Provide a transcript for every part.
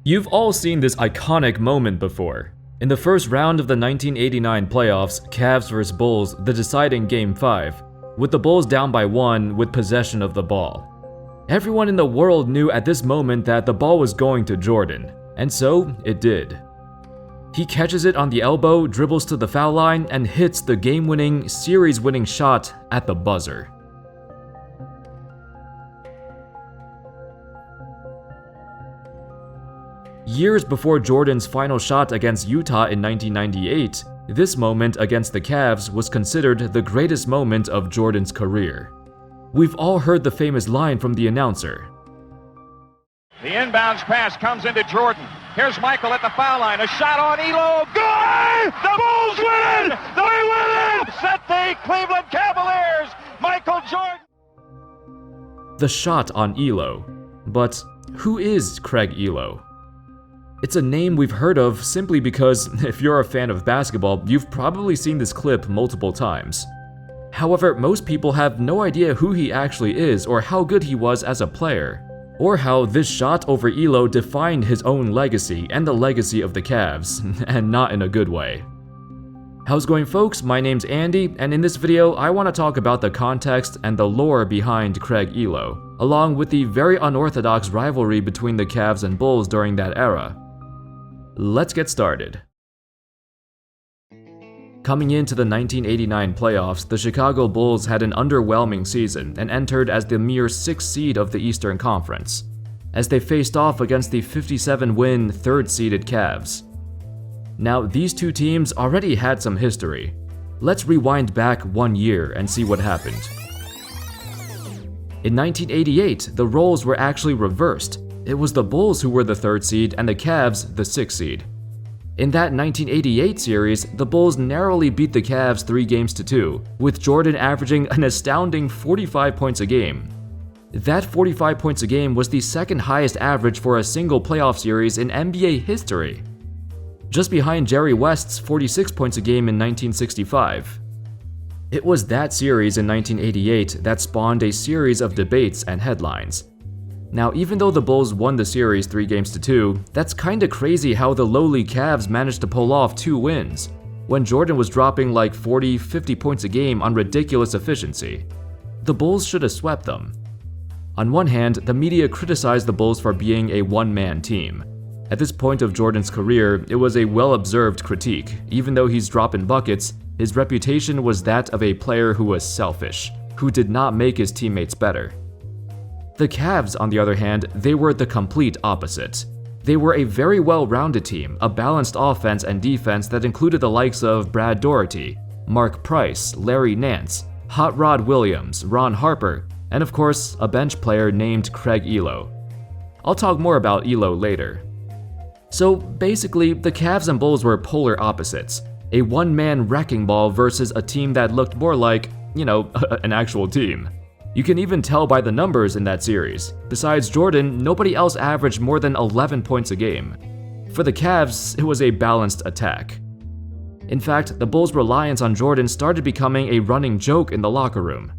You've all seen this iconic moment before. In the first round of the 1989 playoffs, Cavs vs Bulls, the deciding Game 5, with the Bulls down by 1 with possession of the ball. Everyone in the world knew at this moment that the ball was going to Jordan, and so it did. He catches it on the elbow, dribbles to the foul line, and hits the game-winning, series-winning shot at the buzzer. Years before Jordan's final shot against Utah in 1998, this moment against the Cavs was considered the greatest moment of Jordan's career. We've all heard the famous line from the announcer. The inbounds pass comes into Jordan. Here's Michael at the foul line. A shot on Ehlo. Good! The Bulls win! They win it! Set the Cleveland Cavaliers! Michael Jordan! The shot on Ehlo. But who is Craig Ehlo? It's a name we've heard of simply because if you're a fan of basketball, you've probably seen this clip multiple times. However, most people have no idea who he actually is or how good he was as a player, or how this shot over Ehlo defined his own legacy and the legacy of the Cavs, and not in a good way. How's it going, folks? My name's Andy, and in this video, I want to talk about the context and the lore behind Craig Ehlo, along with the very unorthodox rivalry between the Cavs and Bulls during that era. Let's get started. Coming into the 1989 playoffs, the Chicago Bulls had an underwhelming season and entered as the mere 6th seed of the Eastern Conference, as they faced off against the 57-win 3rd-seeded Cavs. Now, these two teams already had some history. Let's rewind back 1 year and see what happened. In 1988, the roles were actually reversed. It was the Bulls who were the 3rd seed and the Cavs the 6th seed. In that 1988 series, the Bulls narrowly beat the Cavs 3-2, with Jordan averaging an astounding 45 points a game. That 45 points a game was the second highest average for a single playoff series in NBA history, just behind Jerry West's 46 points a game in 1965. It was that series in 1988 that spawned a series of debates and headlines. Now, even though the Bulls won the series 3-2, that's kinda crazy how the lowly Cavs managed to pull off 2 wins, when Jordan was dropping like 40-50 points a game on ridiculous efficiency. The Bulls should have swept them. On one hand, the media criticized the Bulls for being a one-man team. At this point of Jordan's career, it was a well-observed critique. Even though he's dropping buckets, his reputation was that of a player who was selfish, who did not make his teammates better. The Cavs, on the other hand, they were the complete opposite. They were a very well-rounded team, a balanced offense and defense that included the likes of Brad Daugherty, Mark Price, Larry Nance, Hot Rod Williams, Ron Harper, and of course, a bench player named Craig Ehlo. I'll talk more about Ehlo later. So basically, the Cavs and Bulls were polar opposites, a one-man wrecking ball versus a team that looked more like, an actual team. You can even tell by the numbers in that series. Besides Jordan, nobody else averaged more than 11 points a game. For the Cavs, it was a balanced attack. In fact, the Bulls' reliance on Jordan started becoming a running joke in the locker room.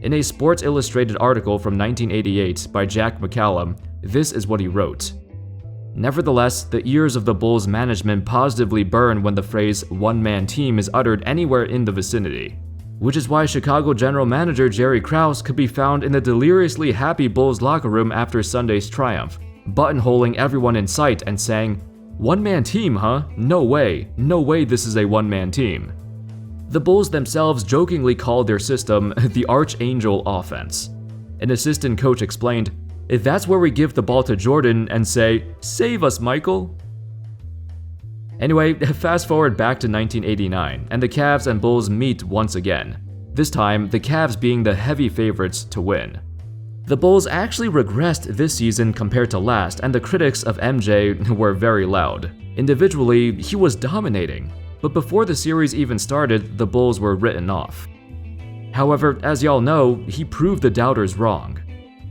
In a Sports Illustrated article from 1988 by Jack McCallum, this is what he wrote. Nevertheless, the ears of the Bulls' management positively burn when the phrase one-man team is uttered anywhere in the vicinity, which is why Chicago general manager Jerry Krause could be found in the deliriously happy Bulls locker room after Sunday's triumph, buttonholing everyone in sight and saying, "One-man team, huh? No way this is a one-man team." The Bulls themselves jokingly called their system the Archangel offense. An assistant coach explained, "That's where we give the ball to Jordan and say, 'Save us, Michael.'" Anyway, fast forward back to 1989, and the Cavs and Bulls meet once again, this time the Cavs being the heavy favorites to win. The Bulls actually regressed this season compared to last, and the critics of MJ were very loud. Individually, he was dominating, but before the series even started, the Bulls were written off. However, as y'all know, he proved the doubters wrong.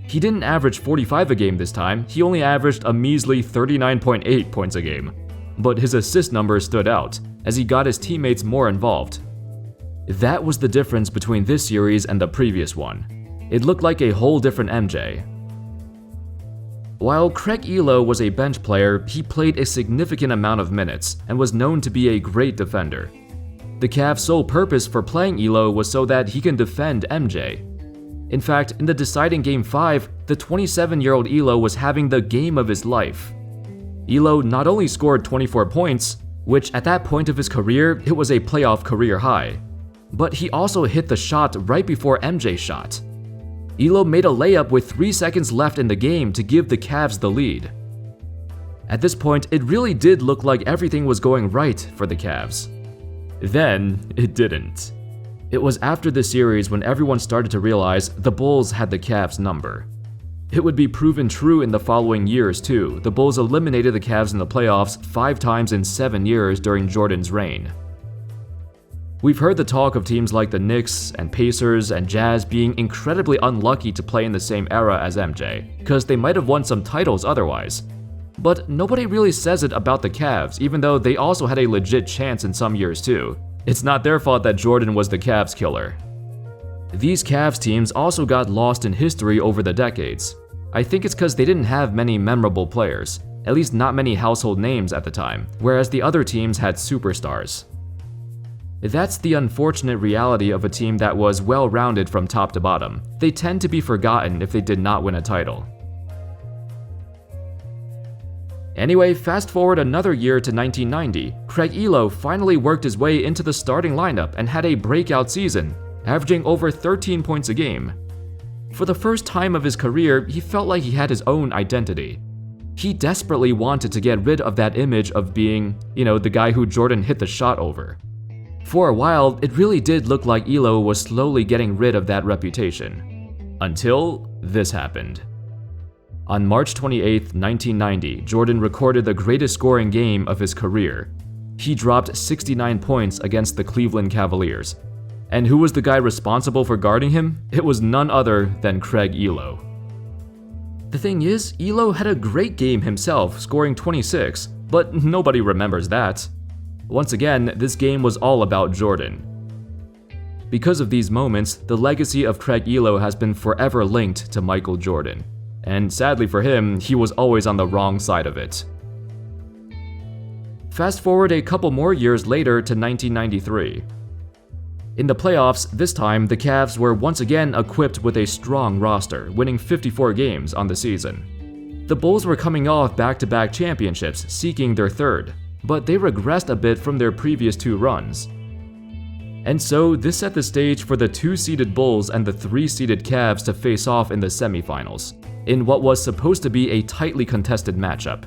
He didn't average 45 a game this time, he only averaged a measly 39.8 points a game. But his assist numbers stood out, as he got his teammates more involved. That was the difference between this series and the previous one. It looked like a whole different MJ. While Craig Ehlo was a bench player, he played a significant amount of minutes and was known to be a great defender. The Cavs' sole purpose for playing Ehlo was so that he can defend MJ. In fact, in the deciding Game 5, the 27-year-old Ehlo was having the game of his life. Ehlo not only scored 24 points, which at that point of his career, it was a playoff career high, but he also hit the shot right before MJ shot. Ehlo made a layup with 3 seconds left in the game to give the Cavs the lead. At this point, it really did look like everything was going right for the Cavs. Then, it didn't. It was after the series when everyone started to realize the Bulls had the Cavs' number. It would be proven true in the following years too. The Bulls eliminated the Cavs in the playoffs 5 times in 7 years during Jordan's reign. We've heard the talk of teams like the Knicks and Pacers and Jazz being incredibly unlucky to play in the same era as MJ, because they might have won some titles otherwise. But nobody really says it about the Cavs, even though they also had a legit chance in some years too. It's not their fault that Jordan was the Cavs killer. These Cavs teams also got lost in history over the decades. I think it's because they didn't have many memorable players, at least not many household names at the time, whereas the other teams had superstars. That's the unfortunate reality of a team that was well-rounded from top to bottom. They tend to be forgotten if they did not win a title. Anyway, fast forward another year to 1990, Craig Ehlo finally worked his way into the starting lineup and had a breakout season, averaging over 13 points a game. For the first time of his career, he felt like he had his own identity. He desperately wanted to get rid of that image of being, the guy who Jordan hit the shot over. For a while, it really did look like Ehlo was slowly getting rid of that reputation. Until this happened. On March 28, 1990, Jordan recorded the greatest scoring game of his career. He dropped 69 points against the Cleveland Cavaliers. And who was the guy responsible for guarding him? It was none other than Craig Ehlo. The thing is, Ehlo had a great game himself, scoring 26, but nobody remembers that. Once again, this game was all about Jordan. Because of these moments, the legacy of Craig Ehlo has been forever linked to Michael Jordan. And sadly for him, he was always on the wrong side of it. Fast forward a couple more years later to 1993. In the playoffs, this time the Cavs were once again equipped with a strong roster, winning 54 games on the season. The Bulls were coming off back-to-back championships, seeking their third, but they regressed a bit from their previous 2 runs. And so this set the stage for the 2-seeded Bulls and the 3-seeded Cavs to face off in the semifinals, in what was supposed to be a tightly contested matchup.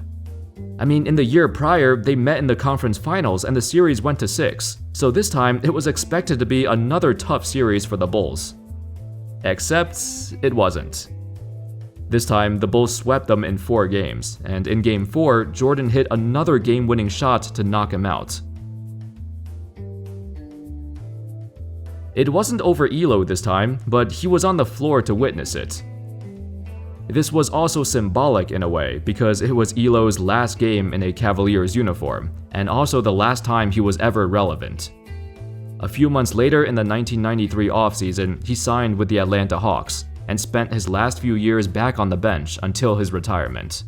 I mean, in the year prior, they met in the conference finals and the series went to 6, so this time it was expected to be another tough series for the Bulls. Except, it wasn't. This time, the Bulls swept them in 4 games, and in Game 4, Jordan hit another game-winning shot to knock him out. It wasn't over Ehlo this time, but he was on the floor to witness it. This was also symbolic in a way, because it was Ehlo's last game in a Cavaliers uniform, and also the last time he was ever relevant. A few months later in the 1993 offseason, he signed with the Atlanta Hawks, and spent his last few years back on the bench until his retirement.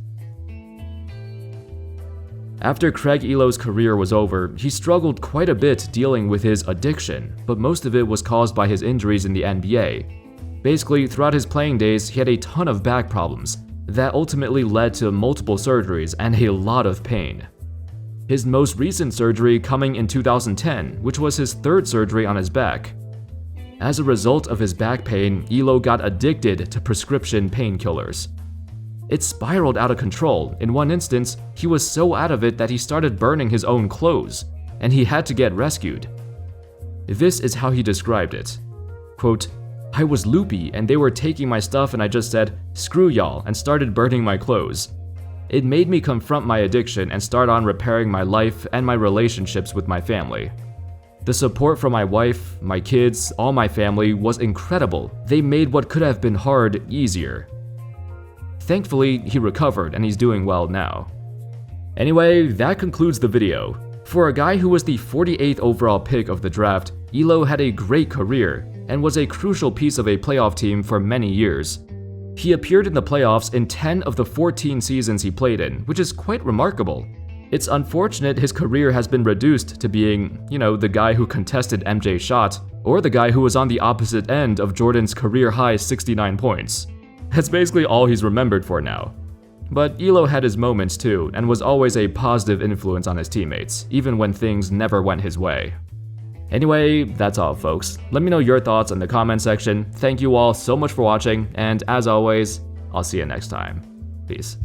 After Craig Ehlo's career was over, he struggled quite a bit dealing with his addiction, but most of it was caused by his injuries in the NBA. Basically, throughout his playing days, he had a ton of back problems that ultimately led to multiple surgeries and a lot of pain. His most recent surgery coming in 2010, which was his 3rd surgery on his back. As a result of his back pain, Ehlo got addicted to prescription painkillers. It spiraled out of control. In one instance, he was so out of it that he started burning his own clothes, and he had to get rescued. This is how he described it. Quote, "I was loopy and they were taking my stuff and I just said, 'Screw y'all,' and started burning my clothes. It made me confront my addiction and start on repairing my life and my relationships with my family. The support from my wife, my kids, all my family was incredible. They made what could have been hard easier." Thankfully, he recovered and he's doing well now. Anyway, that concludes the video. For a guy who was the 48th overall pick of the draft, Ehlo had a great career and was a crucial piece of a playoff team for many years. He appeared in the playoffs in 10 of the 14 seasons he played in, which is quite remarkable. It's unfortunate his career has been reduced to being, the guy who contested MJ's shot, or the guy who was on the opposite end of Jordan's career-high 69 points. That's basically all he's remembered for now. But Ehlo had his moments too, and was always a positive influence on his teammates, even when things never went his way. Anyway, that's all folks. Let me know your thoughts in the comment section. Thank you all so much for watching, and as always, I'll see you next time. Peace.